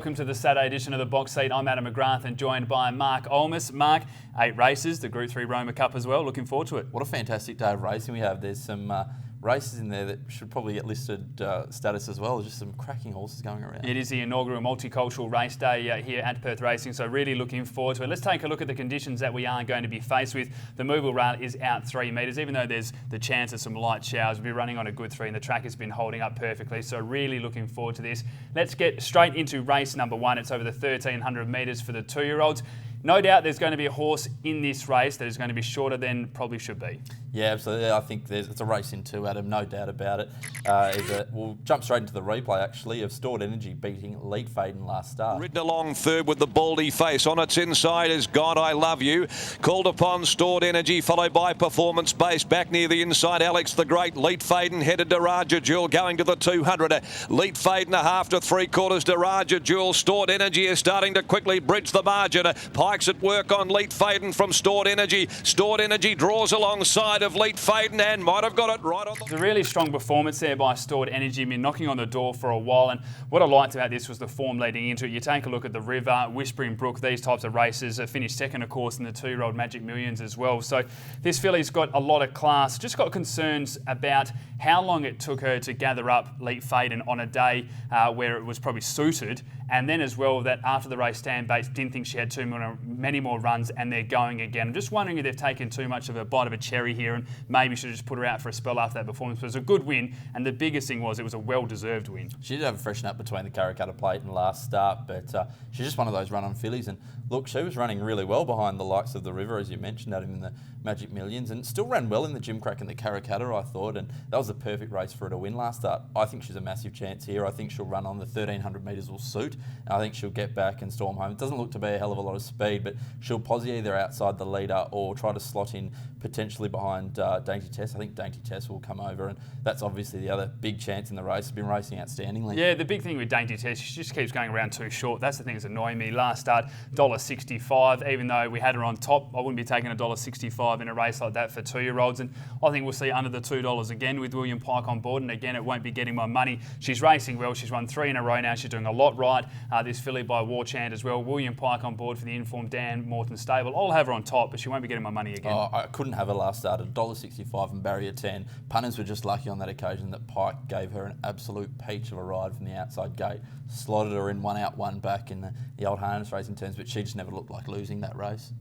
welcome to the Saturday edition of the Box Seat. I'm Adam McGrath and joined by Mark Olmos. Mark, 8 races, the Group 3 Roma Cup as well. Looking forward to it. What a fantastic day of racing we have. There's some races in there that should probably get listed status as well. There's just some cracking horses going around. It is the inaugural multicultural race day here at Perth Racing, so really looking forward to it. Let's take a look at the conditions that we are going to be faced with. The movable rail is out 3 metres, even though there's the chance of some light showers. We'll be running on a good 3 and the track has been holding up perfectly, so really looking forward to this. Let's get straight into race number 1. It's over the 1,300 metres for the 2-year-olds. No doubt there's going to be a horse in this race that is going to be shorter than probably should be. Yeah, absolutely. I think it's a race in 2, Adam, no doubt about it. We'll jump straight into the replay, actually, of Stored Energy beating Lead Faden last start. Ridden along third with the baldy face. On its inside is God I Love You. Called upon Stored Energy, followed by Performance Base. Back near the inside, Alex the Great. Lead Faden headed to Raja Jewel, going to the 200. Lead Faden a half to 3/4 to Raja Jewel. Stored Energy is starting to quickly bridge the margin. Pikes at work on Lead Faden from Stored Energy. Stored Energy draws alongside of Lead Faden and might have got it right on the... It's a really strong performance there by Stored Energy. Been knocking on the door for a while, and what I liked about this was the form leading into it. You take a look at the River, Whispering Brook, these types of races. Finished second, of course, in the 2-year-old Magic Millions as well. So this filly's got a lot of class. Just got concerns about how long it took her to gather up Lead Faden on a day where it was probably suited. And then as well, that after the race, Stan Bates didn't think she had many more runs, and they're going again. I'm just wondering if they've taken too much of a bite of a cherry here and maybe should have just put her out for a spell after that performance. But it was a good win, and the biggest thing was it was a well-deserved win. She did have a freshen up between the Karrakatta Plate and last start, but she's just one of those run-on fillies. And look, she was running really well behind the likes of the River, as you mentioned, Adam, in the Magic Millions, and still ran well in the Gimcrack and the Karrakatta, I thought, and that was the perfect race for her to win last start. I think she's a massive chance here. I think she'll run on the 1,300 metres will suit. I think she'll get back and storm home. It doesn't look to be a hell of a lot of speed, but she'll posse either outside the leader or try to slot in potentially behind Dainty Tess. I think Dainty Tess will come over, and that's obviously the other big chance in the race. She's been racing outstandingly. Yeah, the big thing with Dainty Tess, she just keeps going around too short. That's the thing that's annoying me. Last start, $1.65. Even though we had her on top, I wouldn't be taking $1.65 in a race like that for 2-year-olds. And I think we'll see under the $2 again with William Pike on board. And again, it won't be getting my money. She's racing well. She's won 3 in a row now. She's doing a lot right. This filly by Warchant as well. William Pike on board for the informed Dan Morton stable. I'll have her on top, but she won't be getting my money again. Oh, I couldn't have her last start at $1.65 and barrier 10. Punters were just lucky on that occasion that Pike gave her an absolute peach of a ride from the outside gate. Slotted her in 1 out, 1 back in the old harness racing terms, but she just never looked like losing that race.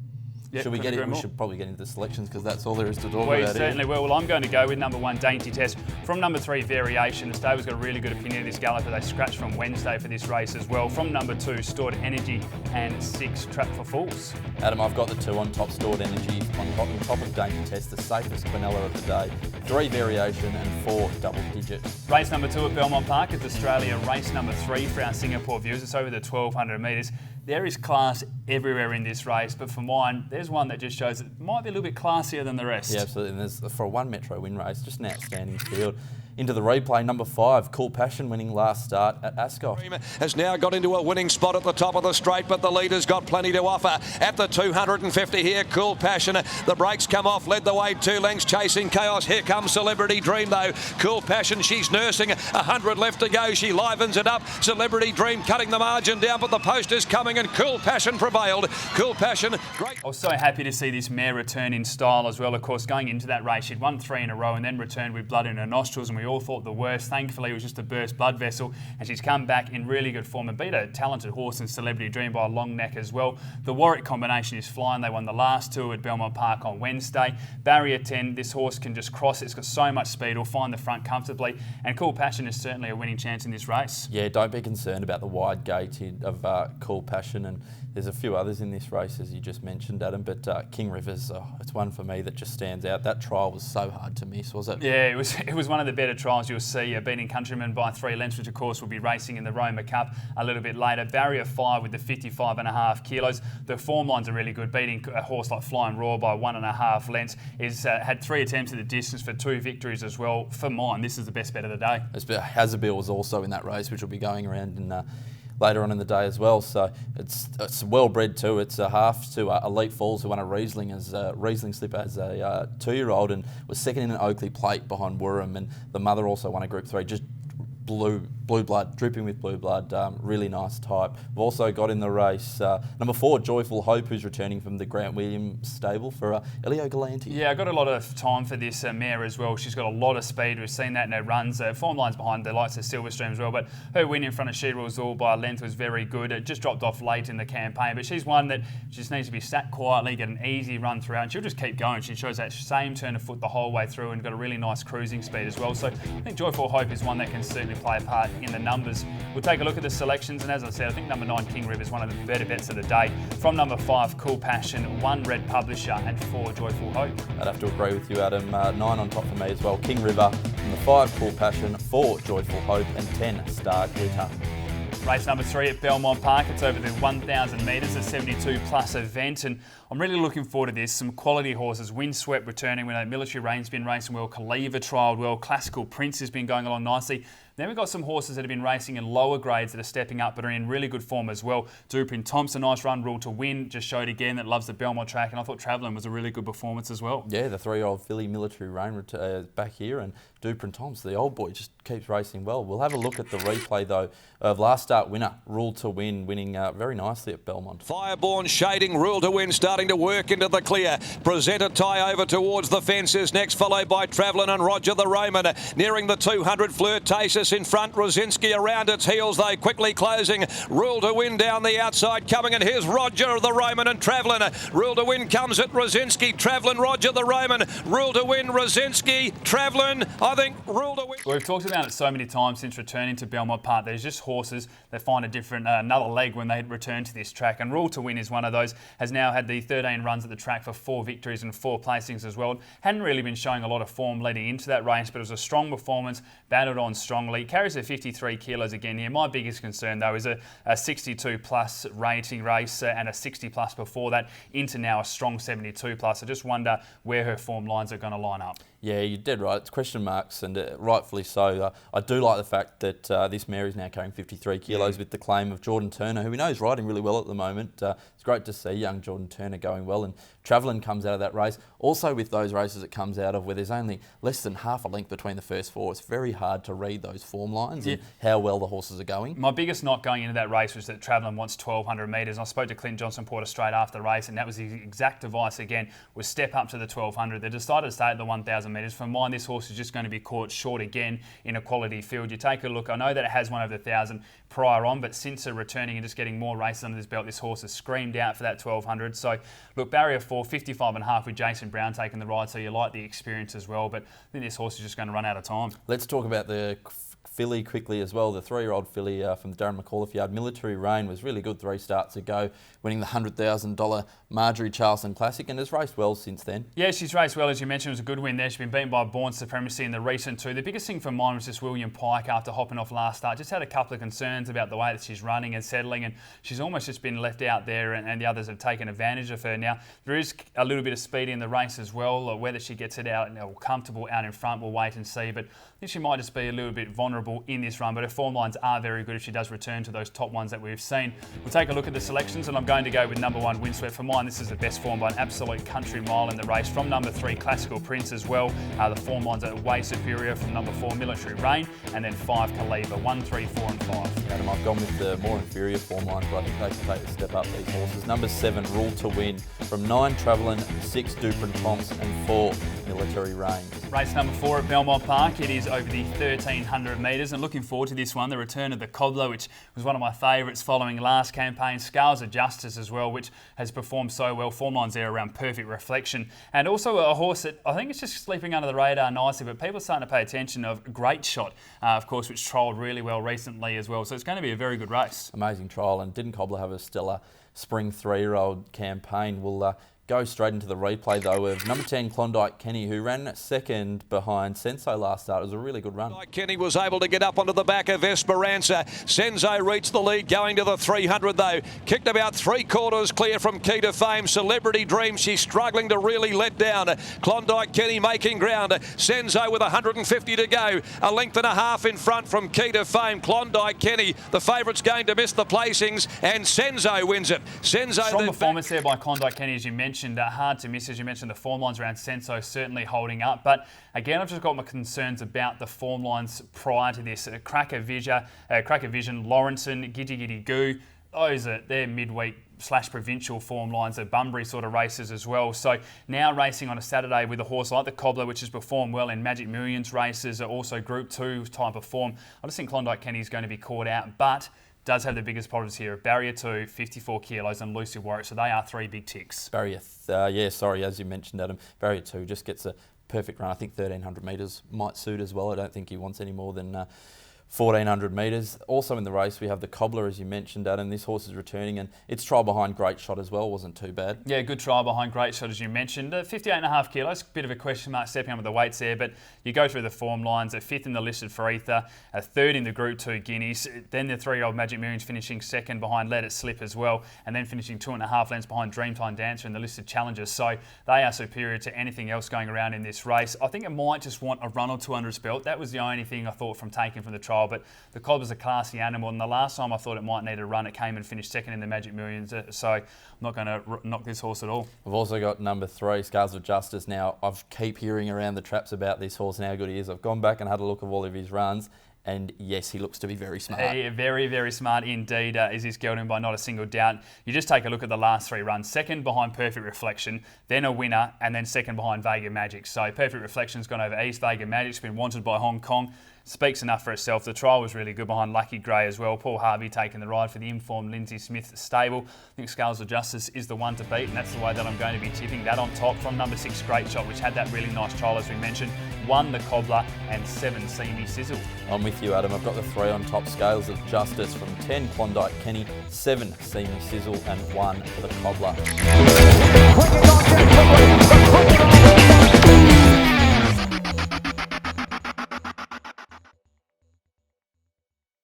Yep, should we get it? We should probably get into the selections because that's all there is to talk about. We certainly will. Well, I'm going to go with number 1, Dainty Tess. From number 3, Variation. The stable's got a really good opinion of this galloper. They scratched from Wednesday for this race as well. From number 2, Stored Energy, and 6, Trap for Fools. Adam, I've got the 2 on top, Stored Energy. On top of Dainty Tess, the safest Quinella of the day. 3, Variation, and 4, Double Digit. Race number 2 at Belmont Park is Australia. Race number 3 for our Singapore viewers. It's over the 1,200 metres. There is class everywhere in this race, but for mine, there's one that just shows it might be a little bit classier than the rest. Yeah, absolutely. And there's, for a 1 Metro win race, just an outstanding field. Into the replay, number 5, Cool Passion, winning last start at Ascot. Has now got into a winning spot at the top of the straight, but the leader's got plenty to offer. At the 250 here, Cool Passion. The brakes come off, led the way 2 lengths, chasing Chaos. Here comes Celebrity Dream, though. Cool Passion, she's nursing. 100 left to go. She livens it up. Celebrity Dream cutting the margin down, but the post is coming, and Cool Passion prevailed. Cool Passion, great. I was so happy to see this mare return in style as well. Of course, going into that race, she'd won 3 in a row and then returned with blood in her nostrils, and we all thought the worst. Thankfully, it was just a burst blood vessel, and she's come back in really good form and beat a talented horse in Celebrity Dream by a long neck as well. The Warwick combination is flying. They won the last 2 at Belmont Park on Wednesday. Barrier 10, this horse can just cross it. It's got so much speed. It'll find the front comfortably, and Cool Passion is certainly a winning chance in this race. Yeah, don't be concerned about the wide gate of Cool Passion, and there's a few others in this race, as you just mentioned, Adam, but King Rivers, it's one for me that just stands out. That trial was so hard to miss, was it? Yeah, it was one of the better trials you'll see. Beating Countryman by 3 lengths, which of course will be racing in the Roma Cup a little bit later. Barrier 5 with the 55.5 kilos. The form lines are really good. Beating a horse like Flying Raw by 1.5 lengths. Is had 3 attempts at the distance for 2 victories as well. For mine, this is the best bet of the day. Hazabil was also in that race, which will be going around in later on in the day as well. So it's well bred too. It's a half to Elite Falls, who won a Riesling Slip as a 2-year-old and was second in an Oakley Plate behind Wirram, and the mother also won a Group 3. Just blew blue blood, dripping with blue blood, really nice type. We've also got in the race number 4, Joyful Hope, who's returning from the Grant Williams stable for Elio Galanti. Yeah, I got a lot of time for this mare as well. She's got a lot of speed. We've seen that in her runs. Form lines behind the likes of Silverstream as well, but her win in front of She Rules All by a length was very good. It just dropped off late in the campaign, but she's one that just needs to be sat quietly, get an easy run throughout, and she'll just keep going. She shows that same turn of foot the whole way through and got a really nice cruising speed as well. So I think Joyful Hope is one that can certainly play a part in the numbers. We'll take a look at the selections, and as I said, I think number 9 King River is one of the better bets of the day. From number 5 Cool Passion, 1 Red Publisher, and 4 Joyful Hope. I'd have to agree with you, Adam. 9 on top for me as well. King River, number 5 Cool Passion, 4 Joyful Hope, and 10 Star Glitter. Race number 3 at Belmont Park. It's over the 1,000 metres, a 72 plus event, and I'm really looking forward to this. Some quality horses. Windswept returning. We know Military Reign's been racing well. Kaliva trialled well. Classical Prince has been going along nicely. Then we've got some horses that have been racing in lower grades that are stepping up but are in really good form as well. Dupin Thompson, nice run, Rule to Win, just showed again that loves the Belmont track, and I thought Travelling was a really good performance as well. Yeah, the 3-year-old filly Military Reign back here, and Dupin Thompson, the old boy, just keeps racing well. We'll have a look at the replay though of last start winner, Rule to Win, winning very nicely at Belmont. Fireborn shading, Rule to Win, starting to work into the clear. Presenter tie over towards the fences next, followed by Travelling and Roger the Roman. Nearing the 200, Flirtatious in front. Rosinski around its heels, though, quickly closing. Rule to Win down the outside coming, and here's Roger the Roman and Travelling. Rule to Win comes at Rosinski. Travelling, Roger the Roman. Rule to Win, Rosinski. Travelling, I think Rule to Win. Well, we've talked about it so many times since returning to Belmont Park. There's just horses that find a different, another leg when they return to this track, and Rule to Win is one of those. Has now had the 13 runs at the track for 4 victories and 4 placings as well. Hadn't really been showing a lot of form leading into that race, but it was a strong performance, battled on strongly. Carries a 53 kilos again here. My biggest concern though is a 62 plus rating race and a 60 plus before that, into now a strong 72 plus. I just wonder where her form lines are going to line up. Yeah, you're dead right. It's question marks, and rightfully so. I do like the fact that this mare is now carrying 53 kilos with the claim of Jordan Turner, who we know is riding really well at the moment. It's great to see young Jordan Turner going well, and Travelling comes out of that race. Also with those races it comes out of where there's only less than half a length between the first 4, it's very hard to read those form lines and how well the horses are going. My biggest knock going into that race was that Travelling wants 1,200 metres. I spoke to Clint Johnson Porter straight after the race, and that was the exact advice again, was step up to the 1,200. They decided to stay at the 1,000 metres. For mine, this horse is just going to be caught short again in a quality field. You take a look, I know that it has won over the 1,000 prior on, but since returning and just getting more races under this belt, this horse has screamed out for that 1,200. So look, barrier 4, 55.5 with Jason Brown taking the ride, so you like the experience as well, but I think this horse is just going to run out of time. Let's talk about the filly quickly as well. The 3-year-old filly from the Darren McAuliffe yard, Military Reign, was really good 3 starts ago, winning the $100,000 Marjorie Charleston Classic, and has raced well since then. Yeah, she's raced well, as you mentioned. It was a good win there. She's been beaten by Born Supremacy in the recent 2. The biggest thing for mine was just William Pike after hopping off last start. Just had a couple of concerns about the way that she's running and settling, and she's almost just been left out there, and the others have taken advantage of her. Now, there is a little bit of speed in the race as well. Whether she gets it out comfortable out in front, we'll wait and see, but I think she might just be a little bit vulnerable in this run, but her form lines are very good if she does return to those top ones that we've seen. We'll take a look at the selections, and I'm going to go with number 1 Windswept. For mine, this is the best form by an absolute country mile in the race. From number 3 Classical Prince as well. The form lines are way superior from number 4 Military Reign, and then 5 Kaliva, 1, 3, 4 and 5. Adam, I've gone with the more inferior form lines, but I think they can take a step up, these horses. Number 7 Rule to Win. From 9 Travelling, 6 Dupin Thompson, and 4 Military Reign. Race number 4 at Belmont Park. It is over the 1,300 metres, and looking forward to this one, the return of the Cobbler, which was one of my favourites following last campaign. Scales of Justice as well, which has performed so well. Form lines there around Perfect Reflection. And also a horse that I think it's just sleeping under the radar nicely, but people are starting to pay attention of Great Shot, of course, which trialled really well recently as well. So it's going to be a very good race. Amazing trial, and didn't Cobbler have a stellar spring 3-year-old campaign? We'll go straight into the replay though of number 10 Klondike Kenny, who ran second behind Senso last start. It was a really good run. Klondike Kenny was able to get up onto the back of Esperanza. Senzo reached the lead going to the 300 though. Kicked about 3/4 clear from Key to Fame. Celebrity Dream, she's struggling to really let down. Klondike Kenny making ground. Senzo with 150 to go. A length and a half in front from Key to Fame. Klondike Kenny, the favourite's going to miss the placings, and Senzo wins it. Senzo, strong performance there by Klondike Kenny, as you mentioned. mentioned, hard to miss. As you mentioned, the form lines around Senso certainly holding up. But again, I've just got my concerns about the form lines prior to this. Cracker Vision, Lawrenson, Giddy Giddy Goo, they're midweek / provincial form lines at Bunbury sort of races as well. So now racing on a Saturday with a horse like the Cobbler, which has performed well in Magic Millions races, also Group 2 type of form. I just think Klondike Kenny's going to be caught out, but does have the biggest problems here. Barrier 2, 54 kilos, and Lucy Warwick. So they are 3 big ticks. Barrier, as you mentioned, Adam, Barrier 2 just gets a perfect run. I think 1,300 metres might suit as well. I don't think he wants any more than 1,400 metres. Also in the race, we have the Cobbler, as you mentioned, Adam. This horse is returning, and its trial behind Great Shot as well wasn't too bad. Yeah, good trial behind Great Shot, as you mentioned. 58.5 kilos, bit of a question mark stepping up with the weights there, but you go through the form lines, a 5th in the listed for Ether, a 3rd in the Group 2 Guineas, then the 3-year-old Magic Millions finishing 2nd behind Let It Slip as well, and then finishing 2.5 lengths behind Dreamtime Dancer in the listed Challengers. So they are superior to anything else going around in this race. I think it might just want a run or two under its belt. That was the only thing I thought from taking from the trial, but the Cobbler's a classy animal, and the last time I thought it might need a run, it came and finished 2nd in the Magic Millions, so I'm not going to knock this horse at all. We've also got number 3, Scales of Justice. Now, I keep hearing around the traps about this horse and how good he is. I've gone back and had a look at all of his runs, and yes, he looks to be very smart. Very, very smart indeed is this gelding by not a single doubt. You just take a look at the last 3 runs. 2nd behind Perfect Reflection, then a winner, and then 2nd behind Vega Magic. So Perfect Reflection's gone over East. Vega Magic's been wanted by Hong Kong. Speaks enough for itself. The trial was really good behind Lucky Grey as well. Paul Harvey taking the ride for the informed Lindsay Smith stable. I think Scales of Justice is the one to beat, and that's the way that I'm going to be tipping. That on top from number 6, Great Shot, which had that really nice trial, as we mentioned. 1, the Cobbler, and 7, See Me Sizzle. I'm with you, Adam. I've got the 3 on top, Scales of Justice, from 10, Klondike Kenny, 7, See Me Sizzle, and 1 for the Cobbler.